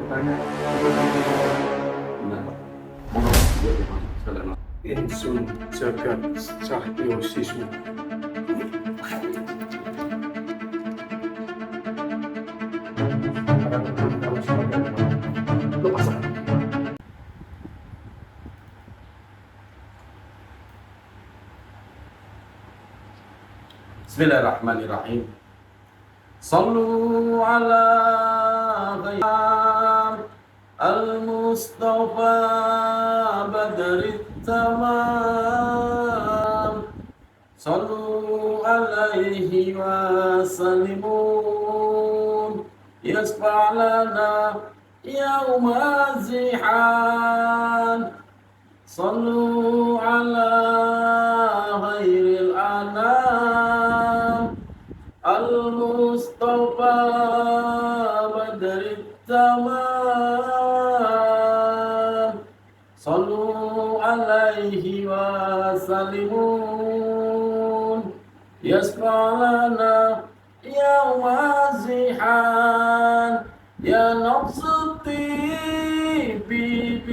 Tanya. Benar, Pak. Mohon juga dimasuk sekalian. Insun jagat cahyo sisu. Lu pasang. Bismillahirrahmanirrahim. Sallu ala ghayyar al-Mustafa badrit tamam. Sallu alaihi wa sallimun yasfa'lana yawma zihan. Sallu ala ghairil anam al-Mustafa badrit tamam. Sallu alaihi wa sallimun yasfa'lana yawma zihan. Ya nafsuti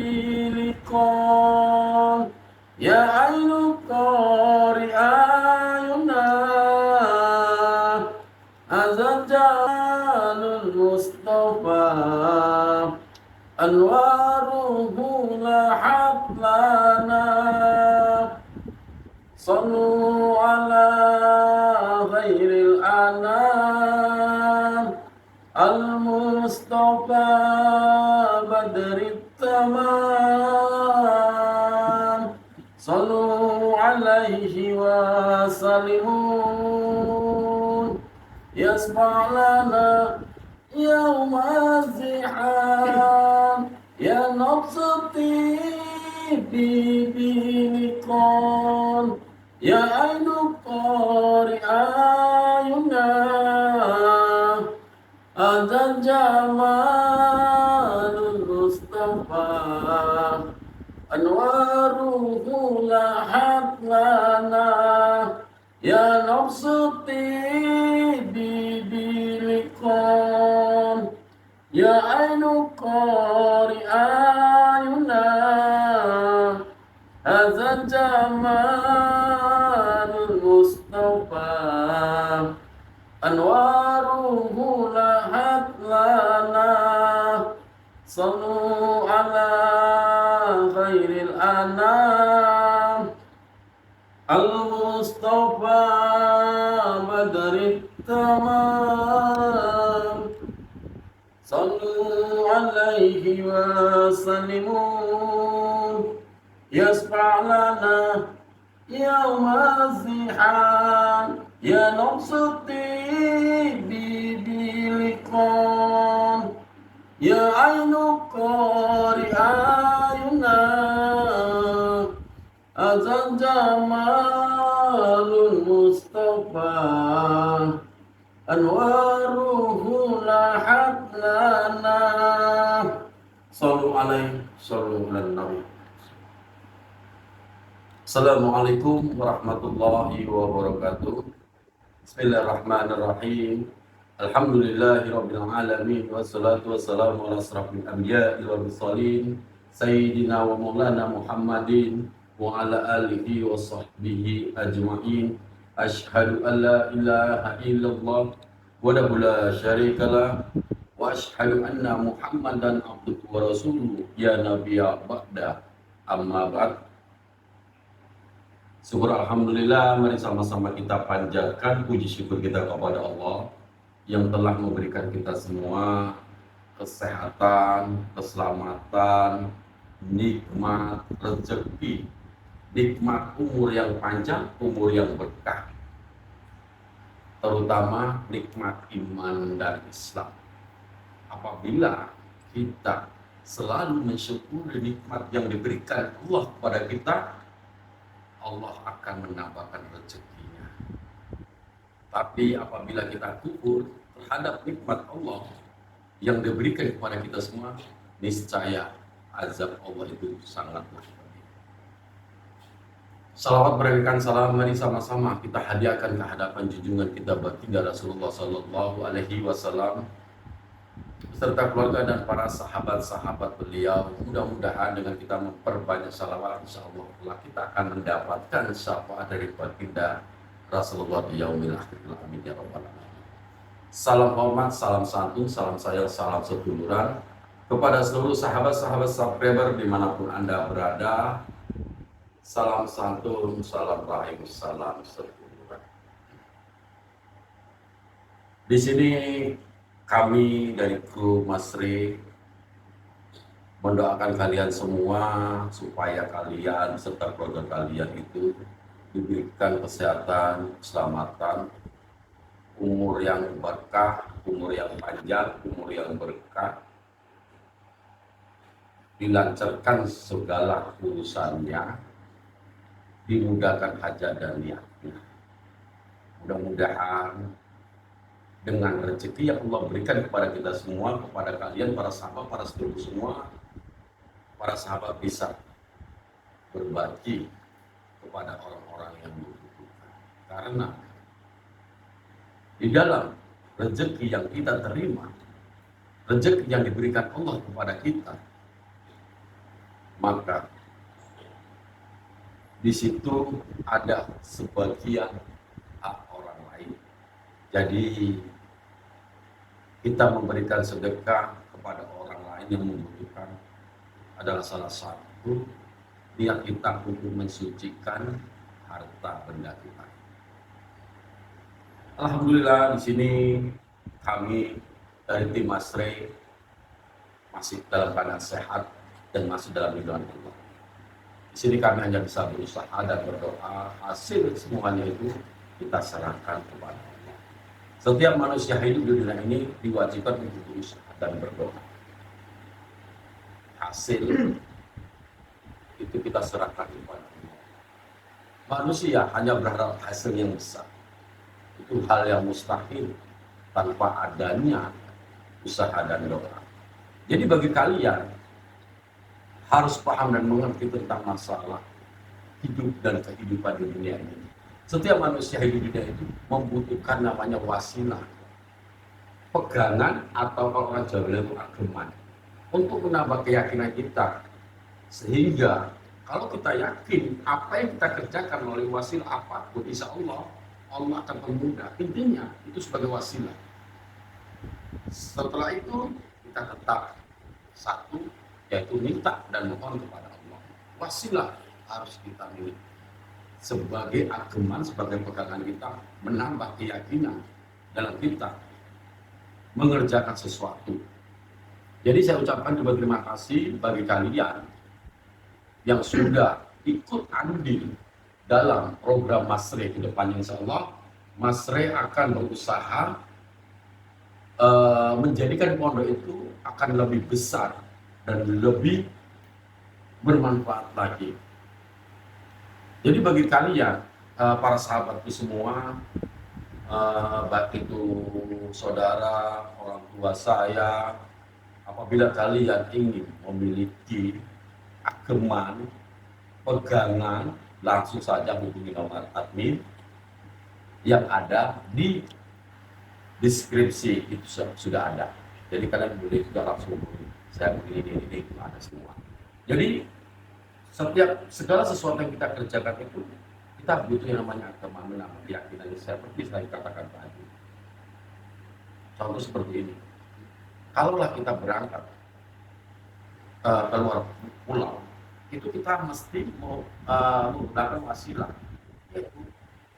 bilikon, ya ainu qari ayuna, azan jalul Mustafa, anwaruhu lahat lana. Sallu ala ghairil anam al-Mustafa badrit tamam. Sallu alaihi wa sallimun yasfa'lana yawma zihan. Ya nafsuti bilikon, ya ainu qari ayuna, azan jamalul Mustafa, anwaruhu lahat lana. Ya nafsuti bilikon, ya ainu qari ayuna, azan jamalul Mustafa, anwaruhu lahat lana. Sallu ala ghairil anam al-Mustafa badrit tamam. Sallu alaihi wa sallimun yasfa'lana yawma zihan. Ya nafsuti bilikon, ya ainu qari ayuna, azan jamalul Mustafa, anwaruhu lahat lana. Sallu alaihi sallu ala nabi. Assalamualaikum warahmatullahi wabarakatuh. Bismillahirrahmanirrahim. Alhamdulillahirabbil alamin wassalatu wassalamu ala asrafil anbiya'i wal mursalin sayyidina wa maulana Muhammadin wa ala alihi wa sahbihi ajma'in. Asyhadu an la ilaha illallah wahdahu la syarikalah wa asyhadu anna Muhammadan abduhu wa rasuluh ya nabiyya ba'da. Amma ba'd. Syukur alhamdulillah, mari sama-sama kita panjatkan puji syukur kita kepada Allah yang telah memberikan kita semua kesehatan, keselamatan, nikmat rezeki, nikmat umur yang panjang, umur yang berkah, terutama nikmat iman dan Islam. Apabila kita selalu mensyukuri nikmat yang diberikan Allah kepada kita, Allah akan menambahkan rezekinya. Tapi apabila kita kufur terhadap nikmat Allah yang diberikan kepada kita semua, niscaya azab Allah itu sangat berat. Salawat berikan salam, mari sama-sama kita hadiahkan ke hadapan junjungan kita baginda Rasulullah Sallallahu Alaihi Wasallam. serta keluarga dan para sahabat-sahabat beliau. Mudah-mudahan dengan kita memperbanyak salawat, insya Allah kita akan mendapatkan syafaat dari baginda Rasulullah di yaumil akhir. Amin ya rabbal alamin. Salam hormat, salam santun, salam sayang, salam seduluran kepada seluruh sahabat-sahabat subscriber dimanapun Anda berada. Salam santun, salam rahim, salam seduluran. Di sini kami dari kru Masri mendoakan kalian semua supaya kalian serta keluarga kalian itu diberikan kesehatan, keselamatan, umur yang berkah, umur yang panjang, umur yang berkah, dilancarkan segala urusannya, dimudahkan hajat dan niatnya. Mudah-mudahan dengan rezeki yang Allah berikan kepada kita semua, kepada kalian, para sahabat, para sedulur semua, para sahabat bisa berbagi kepada orang-orang yang membutuhkan. Karena di dalam rezeki yang kita terima, rezeki yang diberikan Allah kepada kita, maka di situ ada sebagian hak orang lain. Jadi kita memberikan sedekah kepada orang lain yang membutuhkan adalah salah satu niat kita untuk mensucikan harta benda kita. Alhamdulillah di sini kami dari tim Masri masih dalam keadaan sehat dan masih dalam lindungan Allah. Di sini kami hanya bisa berusaha dan berdoa, hasil semuanya itu kita serahkan kepada Allah. Setiap manusia hidup di dunia ini diwajibkan untuk berusaha dan berdoa. Hasil itu kita serahkan kepada Allah. Manusia hanya berharap hasil yang besar. Itu hal yang mustahil tanpa adanya usaha dan doa. Jadi bagi kalian harus paham dan mengerti tentang masalah hidup dan kehidupan di dunia ini. Setiap manusia hidup di dunia itu membutuhkan namanya wasilah, pegangan atau kalau orang Jawa bilang itu ageman, untuk menambah keyakinan kita. Sehingga kalau kita yakin apa yang kita kerjakan melalui wasilah apapun, insya Allah Allah akan memudahkan. Intinya itu sebagai wasilah. Setelah itu kita tetap satu, yaitu minta dan mohon kepada Allah. Wasilah harus kita miliki sebagai ageman, sebagai pegangan kita, menambah keyakinan dalam kita mengerjakan sesuatu. Jadi saya ucapkan juga terima kasih bagi kalian yang sudah ikut andil dalam program Masri ke depannya. Insya Allah Masri akan berusaha menjadikan pondok itu akan lebih besar dan lebih bermanfaat lagi. Jadi bagi kalian, para sahabatku semua, baik itu saudara, orang tua saya, apabila kalian ingin memiliki ageman, pegangan, langsung saja hubungi nomor admin yang ada di deskripsi, itu sudah ada. Jadi kalian boleh juga langsung hubungi. Saya begini, ini ada semua. Jadi segala sesuatu yang kita kerjakan itu kita butuh yang namanya agama, menambah keyakinan. Seperti saya katakan tadi, contoh seperti ini, kalaulah kita berangkat keluar pulau, itu kita mesti menggunakan wasilah, yaitu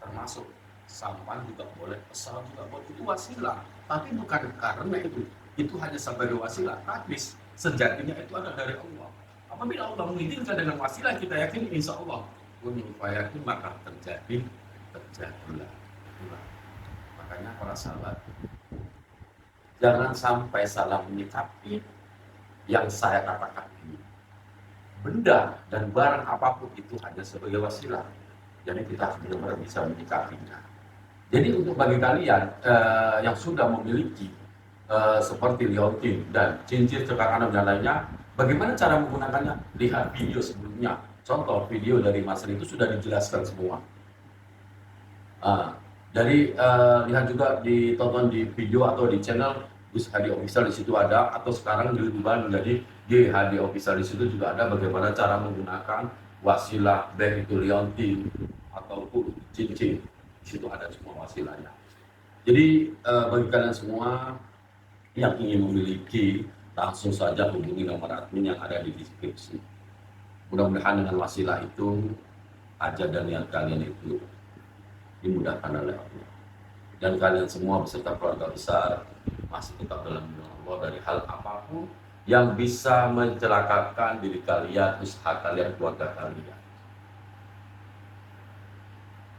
termasuk sampan juga boleh, pesawat juga boleh, itu wasilah. Tapi bukan karena itu hanya sebagai wasilah, tapi sejatinya itu ada dari Allah. Apabila Allah mengizinkan dengan wasilah, kita yakin insya Allah yakin maka terjadilah. Makanya para sahabat, jangan sampai salah menyikapi yang saya katakan ini. Benda dan barang apapun itu hanya sebagai wasilah. Jadi kita benar-benar bisa menyikapinya. Jadi untuk bagi kalian yang sudah memiliki seperti liontin dan cincin cekak anak dan lainnya, bagaimana cara menggunakannya? Lihat video sebelumnya. Contoh video dari Mas itu sudah dijelaskan semua. Lihat juga ditonton di video atau di channel HD official di situ ada, atau sekarang dirubah menjadi GHD official. Di situ juga ada bagaimana cara menggunakan wasilah, baik itu liontin ataupun cincin. Di situ ada semua wasilahnya. Jadi bagi kalian semua yang ingin memiliki, langsung saja hubungi nomor admin yang ada di deskripsi. Mudah-mudahan dengan wasilah itu hajat dan niat kalian itu dimudahkan oleh Allah, dan kalian semua beserta keluarga besar masih tetap dalam lindungan Allah dari hal apapun yang bisa mencelakakan diri kalian, usaha kalian, keluarga kalian.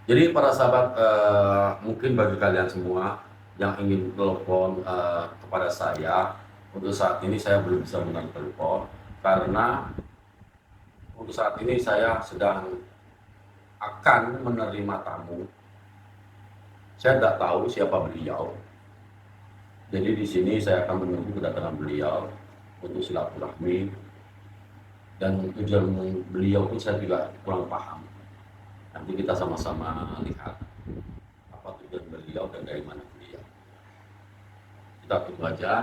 Jadi para sahabat, mungkin bagi kalian semua yang ingin telepon kepada saya, untuk saat ini saya belum bisa menarik telepon karena untuk saat ini saya sedang akan menerima tamu. Saya tidak tahu siapa beliau. Jadi di sini saya akan menunggu kedatangan beliau untuk silaturahmi, dan tujuan beliau pun saya juga kurang paham. Nanti kita sama-sama lihat apa tujuan beliau dan dari mana beliau. Kita tunggu aja.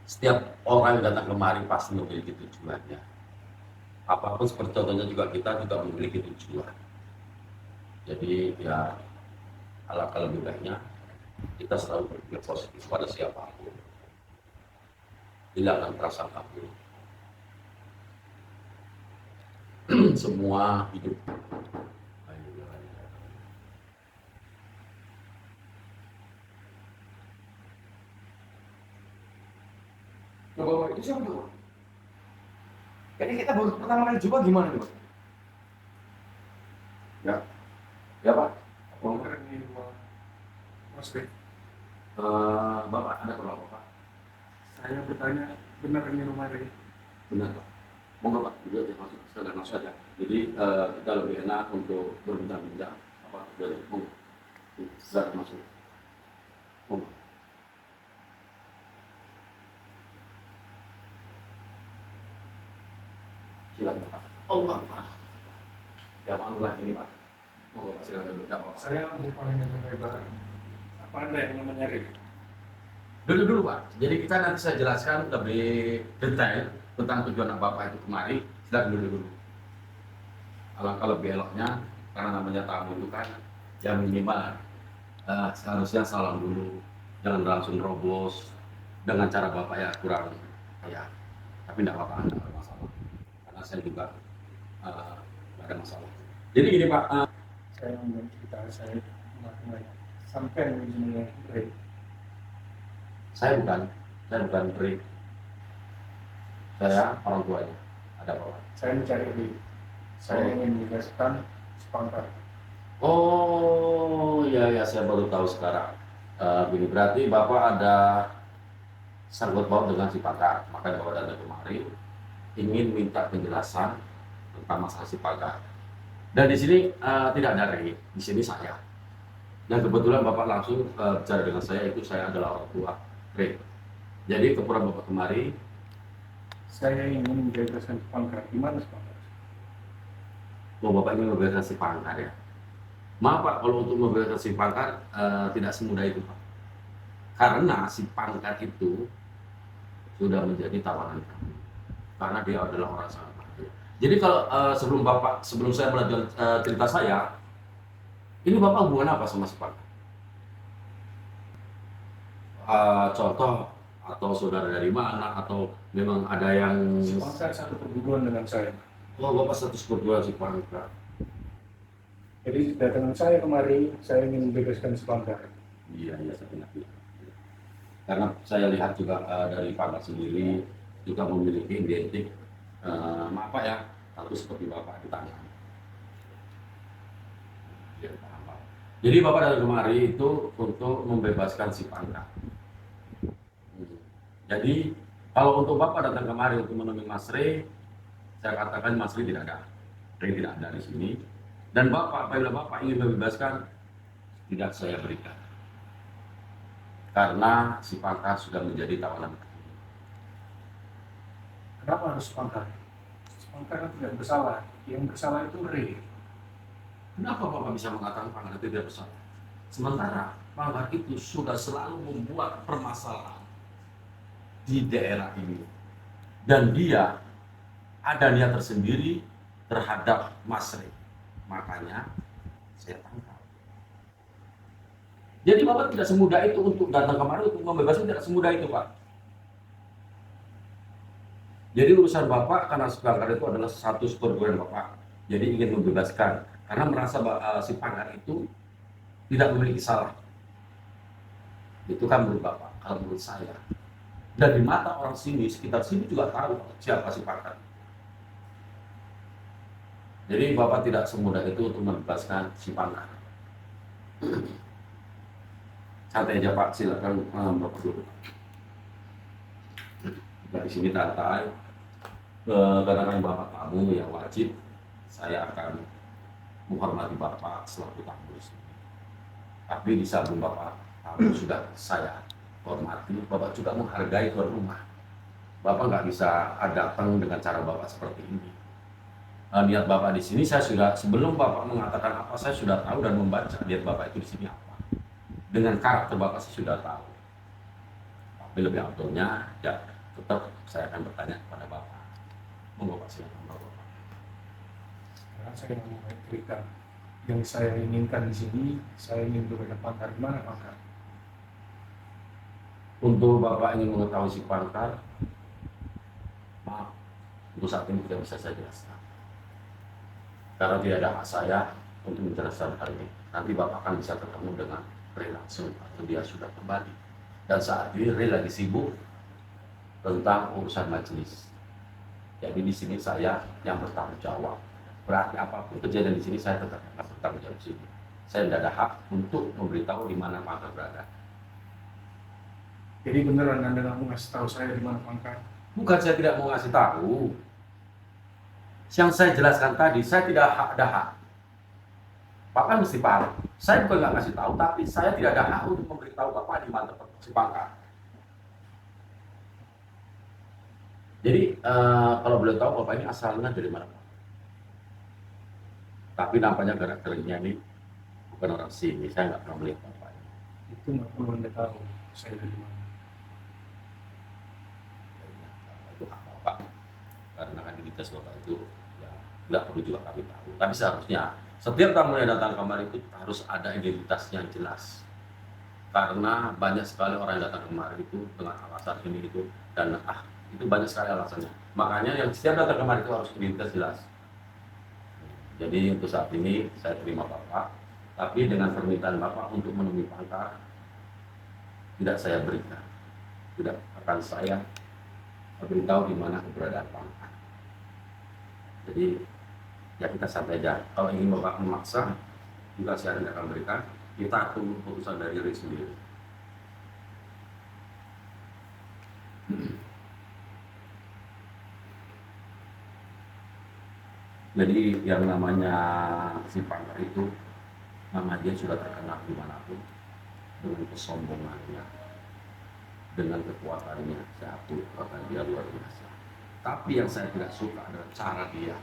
Setiap orang yang datang kemari pasti memiliki tujuannya. Apapun seperti contohnya juga kita juga memiliki tujuan. Jadi ya alangkah lebih baiknya kita selalu berpikir positif pada siapapun, hilangkan prasangka buruk. Semua hidup. Bapak itu siapa tuh? Jadi kita baru pertama kali jumpa gimana nih, Pak? Ya Pak, Bener di rumah Mas Bek. Bapak ada perlu apa Pak? Saya bertanya, benar ini rumah Rey? Benar Pak. Monggo Pak, beliau masuk sekalian langsung saja. Jadi kita lebih enak untuk berbincang-bincang. Apa dari monggo, silakan masuk. Monggo. Silakan Pak. Allah Pak. Ya maklumlah ini Pak. Monggo Pak, silakan dulu. Tidak apa-apa. Saya bukan yang lebar. Apa Anda yang namanya Rey? Dulu Pak. Jadi kita nanti saya jelaskan lebih detail tentang tujuan Bapak itu kemari. Silakan dulu. Alangkah lebih eloknya, karena namanya tamu itu kan yang minimal seharusnya salam dulu, jangan langsung robos dengan cara Bapak ya kurang ya. Tapi tidak apa-apa, tidak ada masalah. Karena saya juga tidak ada masalah. Jadi gini Pak. Saya membuat cerita saya mulai sampai menjadi Rey. Saya bukan Rey. Saya orang tuanya. Ada apa Pak? Saya mencari Rey. Saya ingin membebaskan sepangkat. Oh ya saya baru tahu sekarang. Begini berarti Bapak ada sangkut paut dengan si Pakar, maka Bapak datang kemari ingin minta penjelasan tentang masalah si Pakar. Dan di sini tidak ada Rey, di sini saya. Dan kebetulan Bapak langsung bicara dengan saya, itu saya adalah orang tua Rey. Jadi keputusan Bapak kemari, Saya ingin membebaskan sepangkat. Gimana sepangkat? Bapak ingin membebaskan si Pakar ya. Maaf Pak, kalau untuk membebaskan si Pakar tidak semudah itu Pak. Karena si Pangkat itu sudah menjadi tawanan kami. Karena dia adalah orang sangat bahagia. Jadi kalau sebelum saya melanjutkan cerita saya, ini Bapak hubungan apa sama si Pangkat? Contoh, atau saudara dari mana, atau memang ada yang... Sepangkat satu perguruan dengan saya. Oh, Bapak status berdua si Pangkat. Jadi datangan saya kemari, saya ingin membebaskan sepangkat. Iya, saya ingat. Karena saya lihat juga dari Pangkat sendiri juga memiliki identik maaf Pak ya, satu seperti Bapak di tangan. Ya, paham, Pak. Jadi Bapak dari kemari itu untuk membebaskan si Pangkat. Jadi kalau untuk Bapak datang kemari untuk menemui Mas Rey, saya katakan Mas Rey tidak ada. Rey tidak ada di sini. Dan Bapak, apabila Bapak ingin membebaskan, tidak saya berikan. Karena si Pangkat sudah menjadi tawanan. Kenapa harus sepangkat? Sepangkat kan tidak bersalah. Yang bersalah itu Rey. Kenapa Bapak bisa mengatakan Pangkat itu tidak bersalah? Sementara Pangkar itu sudah selalu membuat permasalahan di daerah ini. Dan dia ada niat tersendiri terhadap Mas Rey. Makanya saya tangkap. Jadi Bapak tidak semudah itu untuk datang kemari untuk membebaskan, tidak semudah itu Pak. Jadi urusan Bapak karena si Pangkar itu adalah satu perguruan Bapak. Jadi ingin membebaskan karena merasa si Pangkar itu tidak memiliki salah. Itu kan menurut Bapak. Kalau menurut saya, dan di mata orang sini, sekitar sini juga tahu siapa si Pangkar. Jadi Bapak tidak semudah itu untuk membebaskan si Pangkar. Santai aja Pak, silakan Bapak dulu. Dari sini santai. Kadang-kadang Bapak tamu yang wajib, saya akan menghormati Bapak selaku tamu. Tapi di samping Bapak tamu sudah saya hormati, Bapak juga menghargai tuan rumah. Bapak nggak bisa datang dengan cara Bapak seperti ini. Niat Bapak di sini saya sudah, sebelum Bapak mengatakan apa, saya sudah tahu dan membaca niat Bapak itu di sini apa. Dengan karakter Bapak saya sudah tahu. Tapi lebih autornya, ya tetap saya akan bertanya kepada Bapak. Monggo Pak, silakan Bapak. Sekarang saya mau cerita. Yang saya inginkan di sini, saya ingin berbeda Pangkar. Di mana Pangkar? Untuk Bapak ingin mengetahui si Pangkar, maaf, untuk saat ini tidak bisa saya jelaskan. Karena tidak ada hak saya untuk menjelaskan hal ini. Nanti Bapak akan bisa ketemu dengan Rey langsung atau dia sudah kembali. Dan saat ini Rey lagi sibuk tentang urusan majelis. Jadi di sini saya yang bertanggung jawab. Berarti apapun kejadian di sini saya tetap akan bertanggung jawab di sini. Saya tidak ada hak untuk memberitahu di mana Pangkar berada. Jadi beneran Anda nggak mau ngasih tahu saya di mana Pangkar? Bukan saya tidak mau ngasih tahu. Yang saya jelaskan tadi, saya tidak ada hak. Bapak mesti paham. Saya bukan nggak ngasih tahu, tapi saya tidak ada hak untuk memberitahu Bapak di mana si Pangkar. Jadi kalau boleh tahu Bapak ini asalnya dari mana Pak? Tapi nampaknya karakternya ini bukan orang sini. Saya nggak pernah melihat Bapak ini. Itu nggak perlu Anda tahu saya dari mana. Itu hak Bapak. Karena kan identitas Bapak itu ya nggak perlu juga kami tahu. Tapi seharusnya setiap tamu yang datang kemari itu harus ada identitasnya yang jelas. Karena banyak sekali orang yang datang kemari itu dengan alasan ini itu dan itu banyak sekali alasannya. Makanya yang setiap datang kemari itu harus identitas jelas. Jadi untuk saat ini saya terima Bapak, tapi dengan permintaan Bapak untuk menemui Pangkar tidak saya berikan. Tidak akan saya beritahu di mana keberadaan Pangkar. Jadi ya kita santai aja. Kalau ingin Bapak memaksa, juga saya tidak akan berikan. Kita tunggu keputusan dari Rey sendiri. Jadi yang namanya si Pangkar itu, nama dia sudah terkenal dimanapun dengan kesombongannya, dengan kekuatannya. Saya akui kekuatan dia luar biasa. Tapi yang saya tidak suka adalah cara dia.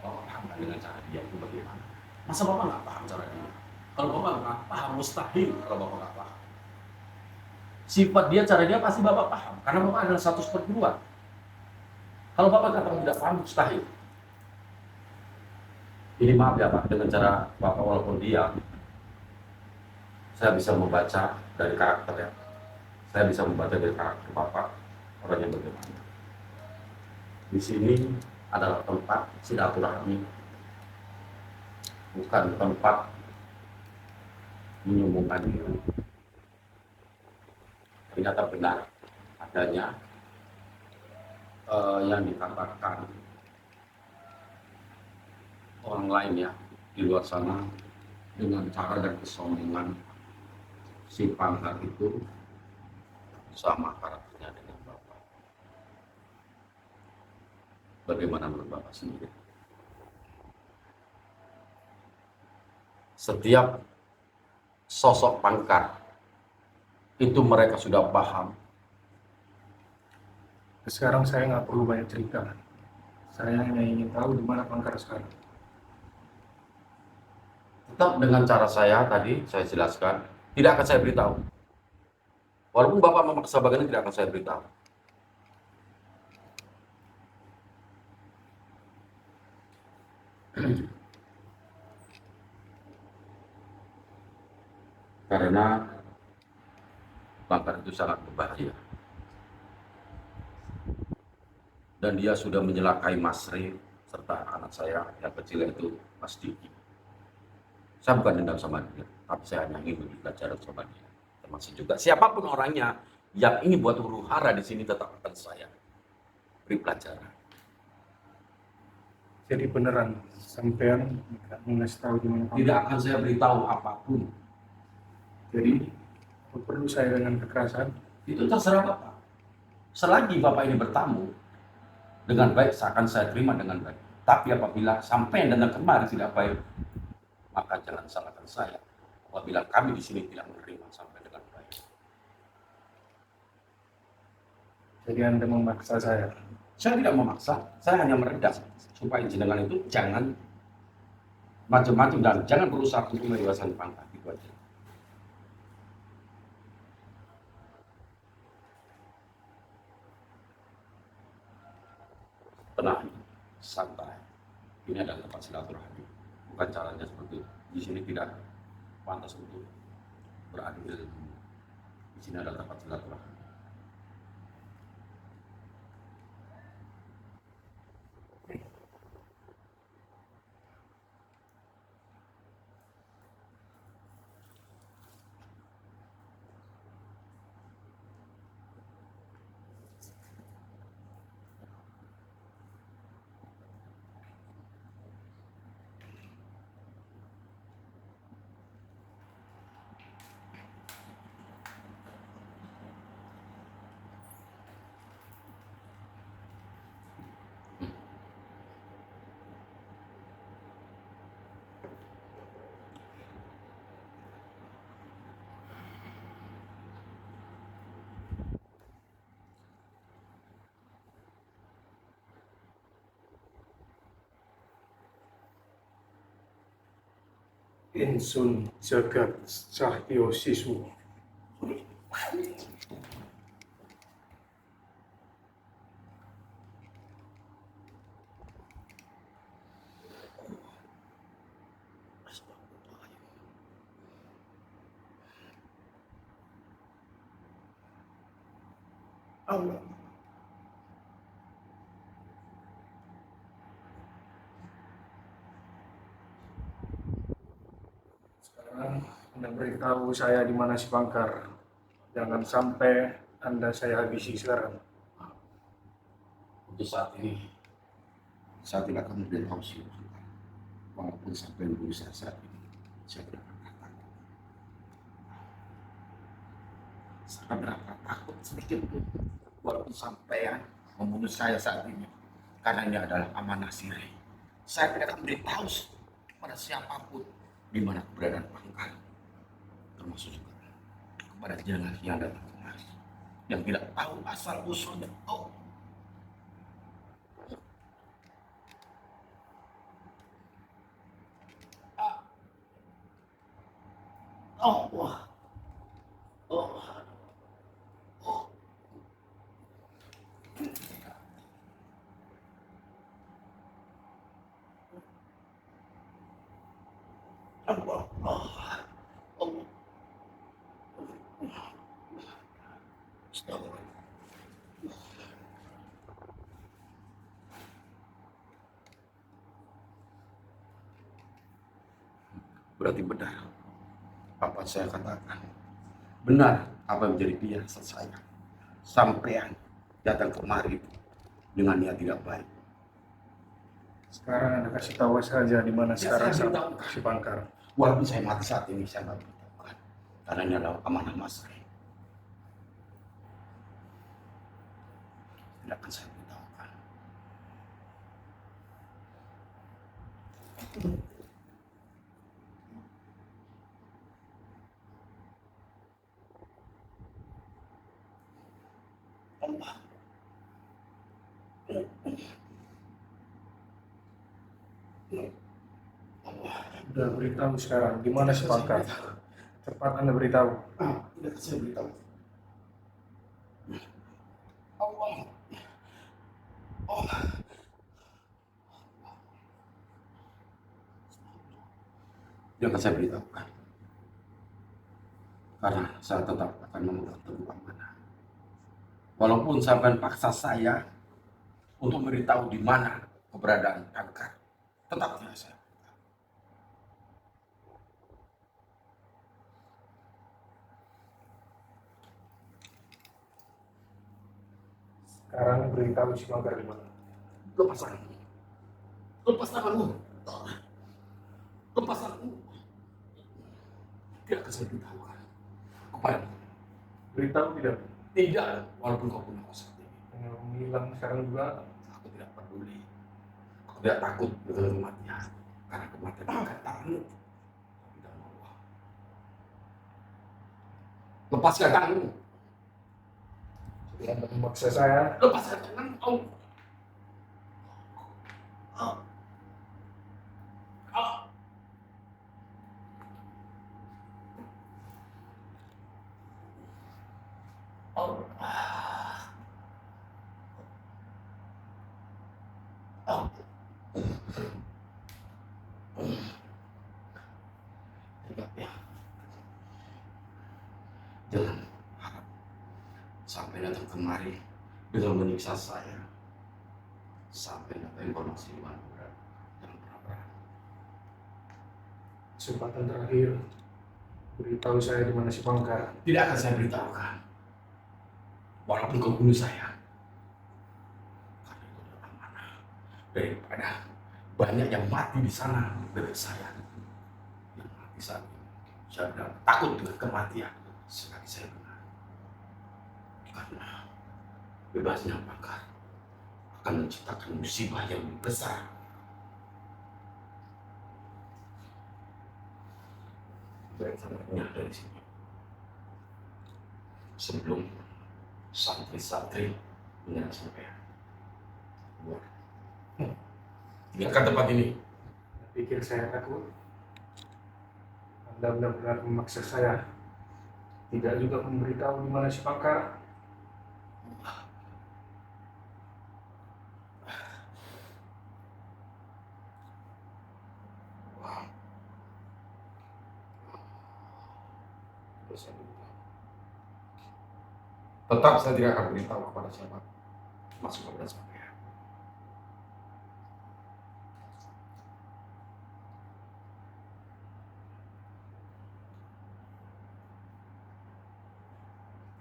Bapak paham kan dengan cara dia itu bagaimana? Masa Bapak nggak paham cara dia? Kalau Bapak nggak paham, mustahil kalau Bapak nggak paham. Sifat dia, cara dia pasti Bapak paham. Karena Bapak adalah satu perguruan. Kalau Bapak katakan tidak paham, mustahil. Ini maaf ya Pak, dengan cara Bapak walaupun diam, saya bisa membaca dari karakternya. Saya bisa membaca dari karakter Bapak, orang yang bagaimana. Di sini adalah tempat silaturahmi, bukan tempat menyombongkan diri. Ternyata benar adanya yang dikatakan orang lain ya di luar sana dengan cara dan kesombongan si Pangkar itu sama karakternya dengan Bapak. Bagaimana menurut Bapak sendiri? Setiap sosok Pangkar itu mereka sudah paham. Sekarang saya nggak perlu banyak cerita. Saya hanya ingin tahu di mana Pangkar sekarang. Tetap dengan cara saya tadi, saya jelaskan, tidak akan saya beritahu. Walaupun Bapak memaksa bagaimana, tidak akan saya beritahu. Karena Bangkar itu sangat berbahaya. Dan dia sudah menyelakai Mas Ri serta anak saya yang kecil itu Mas Diki. Saya bukan dendam sama dia, tapi saya hanya ingin memberi pelajaran sama dia. Termasuk juga siapapun orangnya yang ingin buat huru hara di sini, tetap akan saya beri pelajaran. Jadi beneran sampean nggak ngasih tahu di mana kamu. Tidak akan saya beritahu apapun. Jadi apa perlu saya dengan kekerasan? Itu terserah Bapak. Selagi Bapak ini bertamu dengan baik, akan saya terima dengan baik. Tapi apabila sampai dan kemarin tidak baik, maka jangan salahkan saya. Apabila kami di sini tidak menerima sampai dengan baik. Jadi Anda memaksa saya. Saya tidak memaksa, saya hanya meredam supaya jenengan itu jangan macam-macam dan jangan berusaha untuk melewasan pangkat, itu aja. Tenang, santai. Ini adalah tempat silaturahmi, bukan caranya seperti itu. Di sini tidak pantas untuk beradu ilmu. Di sini adalah tempat silaturahmi. Insun jagat cahyo sisu. Allah. Sekarang Anda beritahu saya di mana si Bangkar. Jangan sampai Anda saya habisi sekarang. Untuk saat ini, saya tidak akan memberitahu siapa. Walaupun sampai berusaha saat ini, saya tidak akan katakan. Saya berapa takut sedikit pun, walaupun sampai membunuh saya saat ini, karena ini adalah amanah sirih. Saya tidak akan beritahu pada siapapun di mana keberadaan Bangkar, termasuk juga kepada jenengan yang datang kemari, yang tidak tahu asal usulnya. Oh, oh, wah, oh, oh. Allah, Allah, Allah. Astagfirullah. Berarti benar apa saya katakan. Benar apa yang menjadi biasa saya. Sampean datang kemari dengan niat tidak baik. Sekarang Anda kasih tahu saja di mana sekarang saya beritahu. si Bangkar. Walaupun saya mati saat ini, saya nggak beritahukan. Karena ini adalah amanah Mas Ri. Tidak akan saya beritahukan. Allah. Allah. Udah beritahu sekarang, di mana si Bangkar? Cepat Anda beritahu. Tidak saya beritahu. Allah. Oh. Jangan saya beritahukan. Karena saya tetap akan memegang teguh amanah. Walaupun sampai paksa saya untuk memberitahu di mana keberadaan Bangkar, tetap tidak saya. Sekarang beritahu si Bangkar di mana. Lepas tanganmu. Lepas tanganmu. Lepas tanganmu. Tidak akan saya beritahukan kepadamu. Beritahu tidak. Tidak, walaupun kau punya kuasa tinggi. Yang menghilang sekarang juga. Aku tidak peduli. Aku tidak takut dengan kematian. Karena kematian akan tanganmu. Tapi dalam Allah. Lepaskan tanganmu. Jadi Anda memaksa saya. Lepaskan tanganmu. Oh. Oh. Oh. Oh. Jangan harap sampai datang kemari dengan menyiksa saya. Sampai dapat informasi di mana berada. Jangan pernah berani. Kesempatan terakhir. Beritahu saya di mana si Bangkar. Tidak akan saya beritahukan. Walaupun kau bunuh saya. Karena itu adalah amanah. Daripada banyak yang mati di sana dari saya. Yang mati saat ini. Saya benar takut dengan kematian. Selagi saya benar. Karena bebasnya Bangkar akan menciptakan musibah yang lebih besar. Baik, sampainya dari sini. Sebelum santri-santri menyerang sampai keluar. Tinggalkan tempat ini. Pikir saya takut. Anda benar-benar memaksa saya. Tidak juga memberitahu di mana si Bangkar. Tetap saya tidak akan beritahu kepada siapa masuk kepada saya.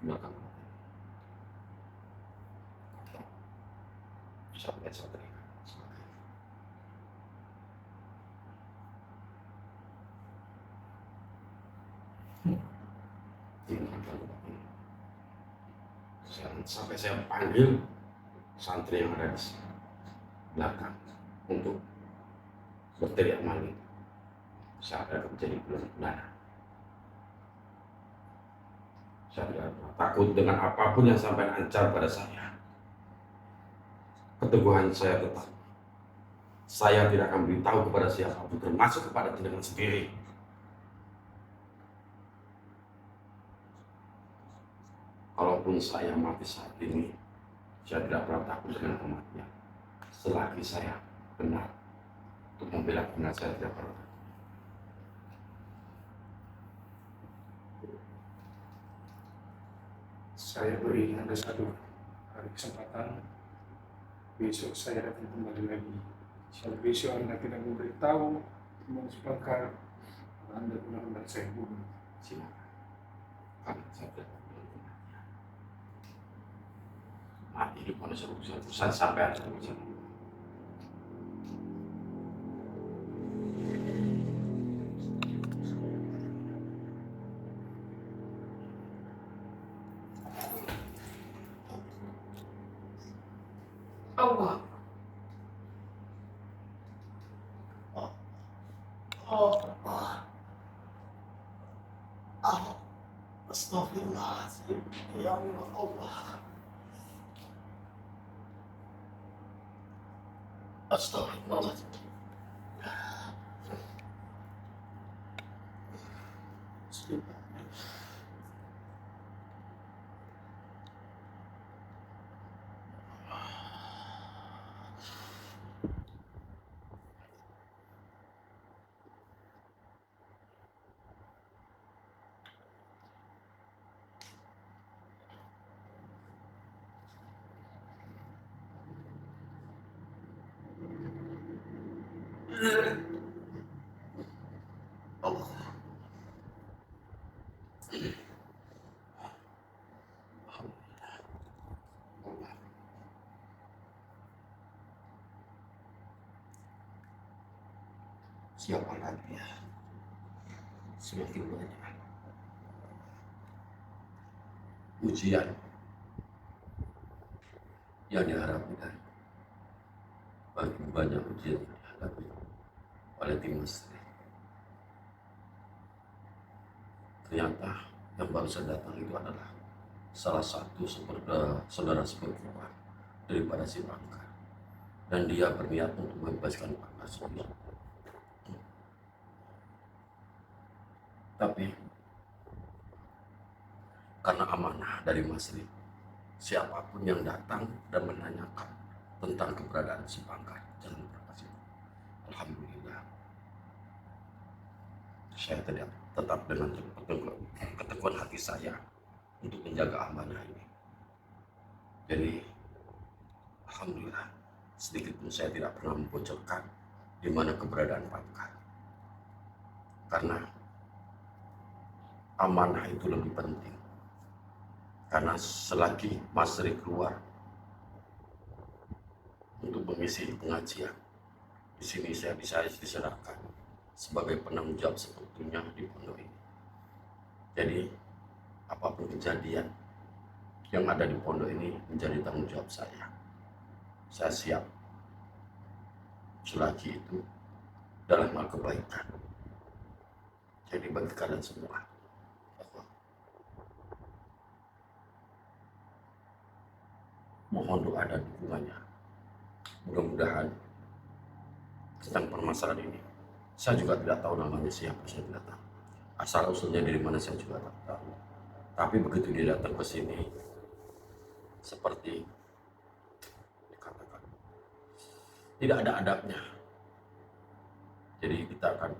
Tinggalkan sampai saya terikat. Tinggalkan tempat ini. Sampai saya panggil santri yang ada di belakang untuk berteriak maling. Saya akan menjadi bulan-bulanan. Saya tidak takut dengan apapun yang sampai ancam pada saya. Keteguhan saya tetap. Saya tidak akan beritahu kepada siapapun, termasuk kepada jenengan sendiri. Kalaupun saya mati saat ini, saya tidak pernah takut dengan kematian. Selagi saya benar untuk membela kebenaran, saya tidak pernah. Saya beri Anda satu hari kesempatan. Besok saya akan kembali lagi. Kalau besok Anda tidak memberitahu di mana si Bangkar, Anda benar-benar saya bunuh. Silakan. Karena saya tidak mati hidup manusia urusan sampai ada urusan. Allah. Astagfirullahaladzim. Ya Allah. Astagfirullahaladzim. Allah. Siapa lagi ya? Semakin banyak ujian yang dihadapi dari bagi banyak ujian yang dihadapi oleh tim Mesri. Ternyata yang baru saja datang itu adalah salah satu saudara seperguruan daripada si Bangka, dan dia berniat untuk membebaskan Pak Nasri. Tapi karena amanah dari Masri, siapapun yang datang dan menanyakan tentang keberadaan si Bangka, jangan berpasif. Alhamdulillah, saya tetap dengan keteguhan hati saya untuk menjaga amanah ini. Jadi, alhamdulillah, sedikit pun saya tidak pernah membocorkan di mana keberadaan Bangka. Karena amanah itu lebih penting. Karena selagi Masri keluar untuk mengisi pengajian, di sini saya bisa diserahkan sebagai penanggung jawab sekutunya di pondok ini. Jadi apapun kejadian yang ada di pondok ini menjadi tanggung jawab saya. Saya siap selagi itu dalam hal kebaikan. Jadi bagi kalian semua, mohon doa dan dukungannya. Mudah-mudahan tentang permasalahan ini, saya juga tidak tahu namanya siapa, saya tidak tahu. Asal usulnya dari mana saya juga tidak tahu. Tapi begitu dia datang ke sini, seperti dikatakan tidak ada adabnya. Jadi kita akan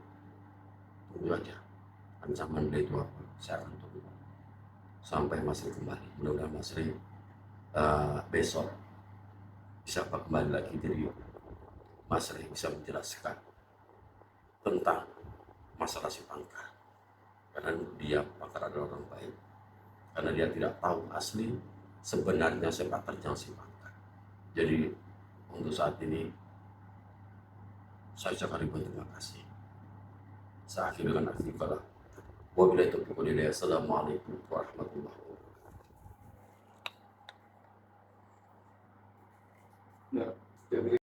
tunggu aja ancaman dia itu apa. Saya akan tunggu sampai Masri kembali. Mudah-mudahan Masri besok bisa kembali lagi, jadi Masri bisa menjelaskan tentang masalah si Bangka. Karena dia pakar adalah orang baik, karena dia tidak tahu asli sebenarnya sepak terjang si Bangka. Jadi untuk saat ini saya ucapkan ribuan terima kasih. Saya akhiri dengan akhir kala. Wabillahi taufiq wal hidayah. Assalamualaikum warahmatullahi wabarakatuh.